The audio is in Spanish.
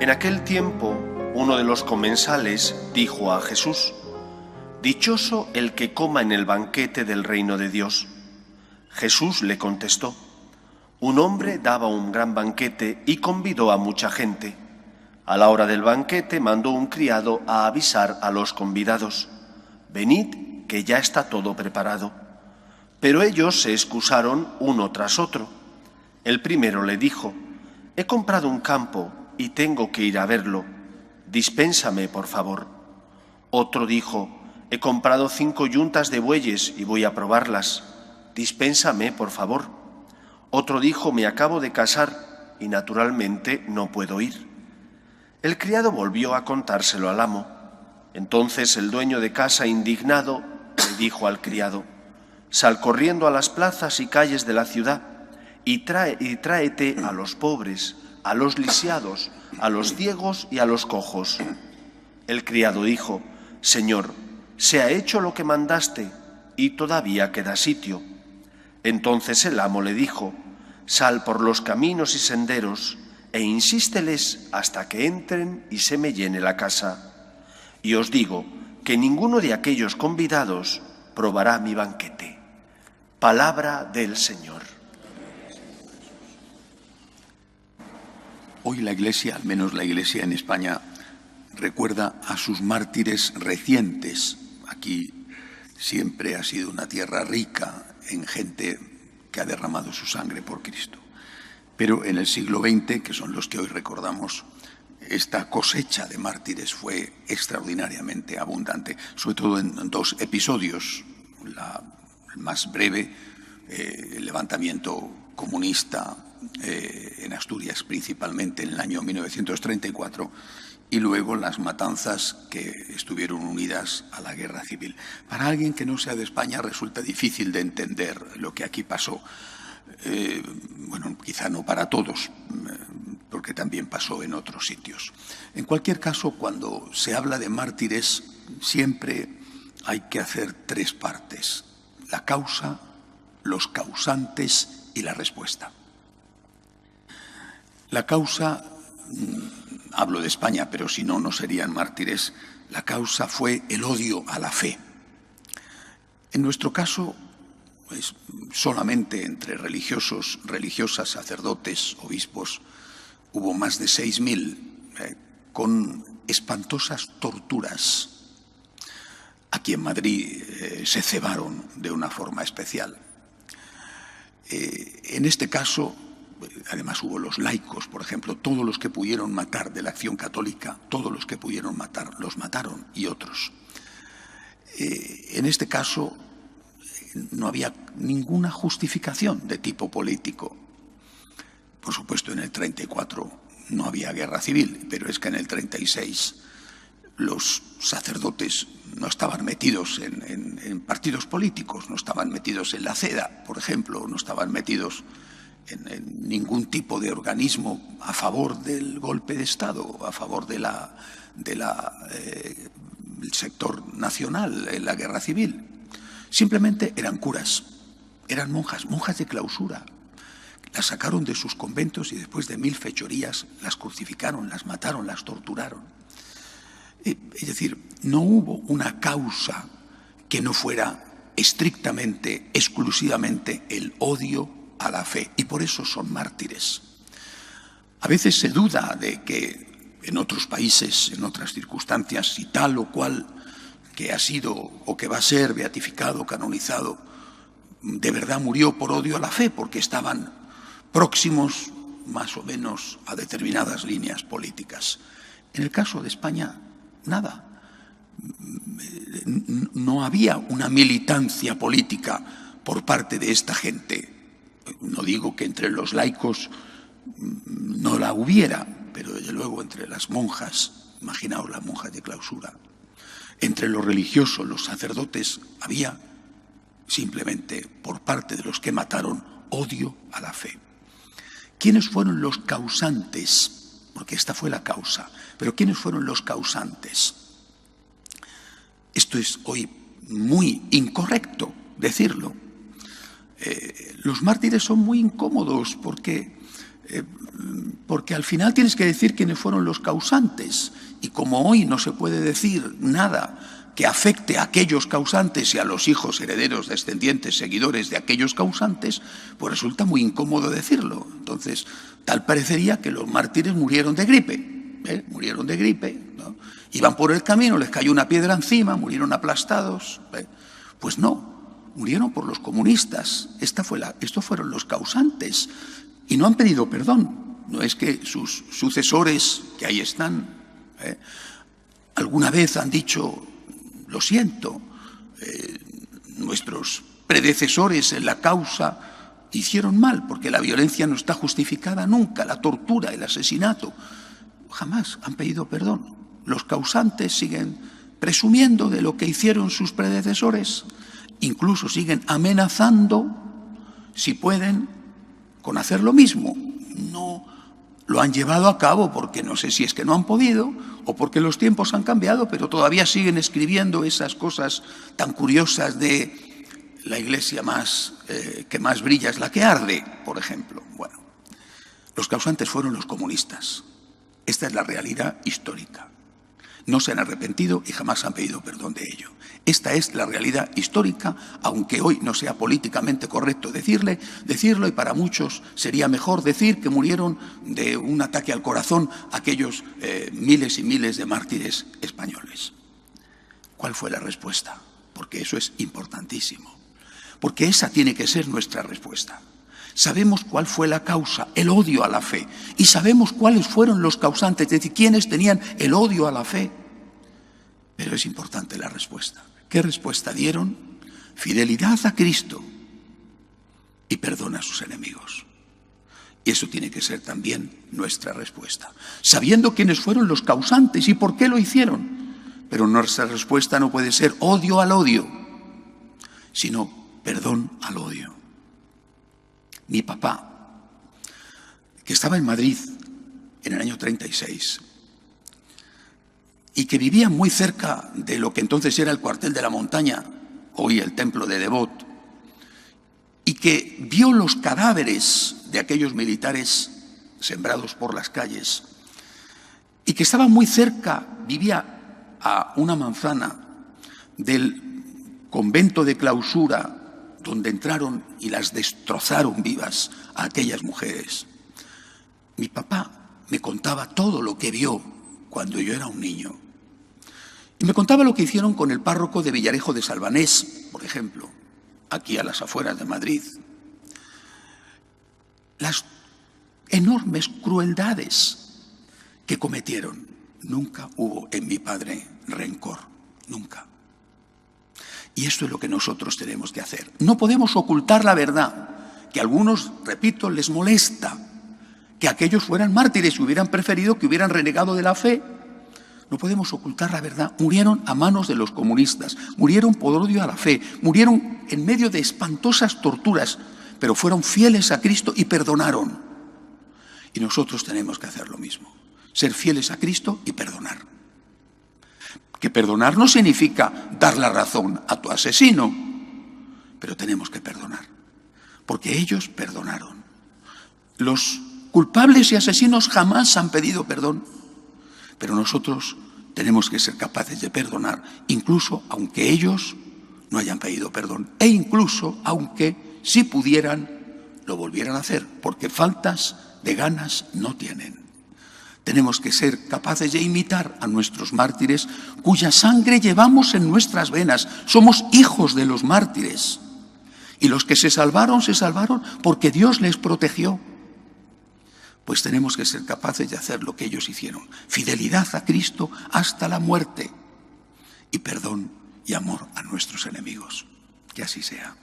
En aquel tiempo, uno de los comensales dijo a Jesús: «Dichoso el que coma en el banquete del reino de Dios». Jesús le contestó: «Un hombre daba un gran banquete y convidó a mucha gente. A la hora del banquete mandó un criado a avisar a los convidados: «Venid, que ya está todo preparado». Pero ellos se excusaron uno tras otro. El primero le dijo: «He comprado un campo y tengo que ir a verlo. Dispénsame, por favor». Otro dijo: «He comprado 5 yuntas de bueyes y voy a probarlas. Dispénsame, por favor». Otro dijo: «Me acabo de casar y naturalmente no puedo ir». El criado volvió a contárselo al amo. Entonces el dueño de casa, indignado, le dijo al criado: «Sal corriendo a las plazas y calles de la ciudad y tráete a los pobres, a los lisiados, a los ciegos y a los cojos». El criado dijo: «Señor, se ha hecho lo que mandaste y todavía queda sitio». Entonces el amo le dijo: «Sal por los caminos y senderos e insísteles hasta que entren y se me llene la casa. Y os digo que ninguno de aquellos convidados probará mi banquete». Palabra del Señor. Hoy la Iglesia, al menos la Iglesia en España, recuerda a sus mártires recientes. Aquí siempre ha sido una tierra rica en gente que ha derramado su sangre por Cristo. Pero en el siglo XX, que son los que hoy recordamos, esta cosecha de mártires fue extraordinariamente abundante, sobre todo en 2 episodios. El más breve, el levantamiento comunista en Asturias, principalmente en el año 1934, y luego las matanzas que estuvieron unidas a la guerra civil. Para alguien que no sea de España resulta difícil de entender lo que aquí pasó. Bueno, quizá no para todos, porque también pasó en otros sitios. En cualquier caso, cuando se habla de mártires, siempre hay que hacer 3 partes: la causa, los causantes y la respuesta. La causa, hablo de España, pero si no, no serían mártires. La causa fue el odio a la fe. En nuestro caso, pues, solamente entre religiosos, religiosas, sacerdotes, obispos, hubo más de 6.000 con espantosas torturas. Aquí en Madrid se cebaron de una forma especial. En este caso, además hubo los laicos, por ejemplo, todos los que pudieron matar de la Acción Católica, todos los que pudieron matar, los mataron, y otros. En este caso no había ninguna justificación de tipo político. Por supuesto, en el 34 no había guerra civil, pero es que en el 36 los sacerdotes no estaban metidos en partidos políticos, no estaban metidos en la CEDA, por ejemplo, no estaban metidos en ningún tipo de organismo a favor del golpe de Estado, a favor del sector nacional en la guerra civil. Simplemente eran curas, eran monjas de clausura. Las sacaron de sus conventos y después de 1000 fechorías las crucificaron, las mataron, las torturaron. Es decir, no hubo una causa que no fuera estrictamente, exclusivamente el odio a la fe, y por eso son mártires. A veces se duda de que en otros países, en otras circunstancias, si tal o cual que ha sido o que va a ser beatificado, canonizado, de verdad murió por odio a la fe, porque estaban próximos más o menos a determinadas líneas políticas. En el caso de España, nada. No había una militancia política por parte de esta gente. No digo que entre los laicos no la hubiera, pero desde luego entre las monjas, imaginaos las monjas de clausura, entre los religiosos, los sacerdotes, había simplemente por parte de los que mataron odio a la fe. ¿Quiénes fueron los causantes? Porque esta fue la causa. Pero ¿quiénes fueron los causantes? Esto es hoy muy incorrecto decirlo. Los mártires son muy incómodos porque porque al final tienes que decir quiénes fueron los causantes. Y como hoy no se puede decir nada que afecte a aquellos causantes y a los hijos, herederos, descendientes, seguidores de aquellos causantes, pues resulta muy incómodo decirlo. Entonces, tal parecería que los mártires murieron de gripe, murieron de gripe, ¿no? Iban por el camino, les cayó una piedra encima, murieron aplastados. Pues no, murieron por los comunistas. Estos fueron los causantes y no han pedido perdón. No es que sus sucesores, que ahí están, alguna vez han dicho: lo siento, nuestros predecesores en la causa hicieron mal, porque la violencia no está justificada nunca, la tortura, el asesinato. Jamás han pedido perdón. Los causantes siguen presumiendo de lo que hicieron sus predecesores, incluso siguen amenazando, si pueden, con hacer lo mismo. No lo han llevado a cabo porque no sé si es que no han podido o porque los tiempos han cambiado, pero todavía siguen escribiendo esas cosas tan curiosas de la iglesia que más brilla es la que arde, por ejemplo. Bueno, los causantes fueron los comunistas. Esta es la realidad histórica. No se han arrepentido y jamás han pedido perdón de ello. Esta es la realidad histórica, aunque hoy no sea políticamente correcto decirlo, y para muchos sería mejor decir que murieron de un ataque al corazón aquellos miles y miles de mártires españoles. ¿Cuál fue la respuesta? Porque eso es importantísimo. Porque esa tiene que ser nuestra respuesta. Sabemos cuál fue la causa, el odio a la fe, y sabemos cuáles fueron los causantes, es decir, quiénes tenían el odio a la fe. Pero es importante la respuesta. ¿Qué respuesta dieron? Fidelidad a Cristo y perdón a sus enemigos. Y eso tiene que ser también nuestra respuesta, sabiendo quiénes fueron los causantes y por qué lo hicieron. Pero nuestra respuesta no puede ser odio al odio, sino perdón al odio. Mi papá, que estaba en Madrid en el año 36 y que vivía muy cerca de lo que entonces era el cuartel de la Montaña, hoy el templo de Devot, y que vio los cadáveres de aquellos militares sembrados por las calles, y que estaba muy cerca, vivía a una manzana del convento de clausura donde entraron y las destrozaron vivas a aquellas mujeres. Mi papá me contaba todo lo que vio cuando yo era un niño. Y me contaba lo que hicieron con el párroco de Villarejo de Salvanés, por ejemplo, aquí a las afueras de Madrid. Las enormes crueldades que cometieron. Nunca hubo en mi padre rencor, nunca. Y esto es lo que nosotros tenemos que hacer. No podemos ocultar la verdad, que a algunos, repito, les molesta que aquellos fueran mártires y hubieran preferido que hubieran renegado de la fe. No podemos ocultar la verdad. Murieron a manos de los comunistas, murieron por odio a la fe, murieron en medio de espantosas torturas, pero fueron fieles a Cristo y perdonaron. Y nosotros tenemos que hacer lo mismo, ser fieles a Cristo y perdonar. Que perdonar no significa dar la razón a tu asesino, pero tenemos que perdonar, porque ellos perdonaron. Los culpables y asesinos jamás han pedido perdón, pero nosotros tenemos que ser capaces de perdonar, incluso aunque ellos no hayan pedido perdón, e incluso aunque, si pudieran, lo volvieran a hacer, porque faltas de ganas no tienen. Tenemos que ser capaces de imitar a nuestros mártires, cuya sangre llevamos en nuestras venas. Somos hijos de los mártires. Y los que se salvaron porque Dios les protegió. Pues tenemos que ser capaces de hacer lo que ellos hicieron. Fidelidad a Cristo hasta la muerte. Y perdón y amor a nuestros enemigos. Que así sea.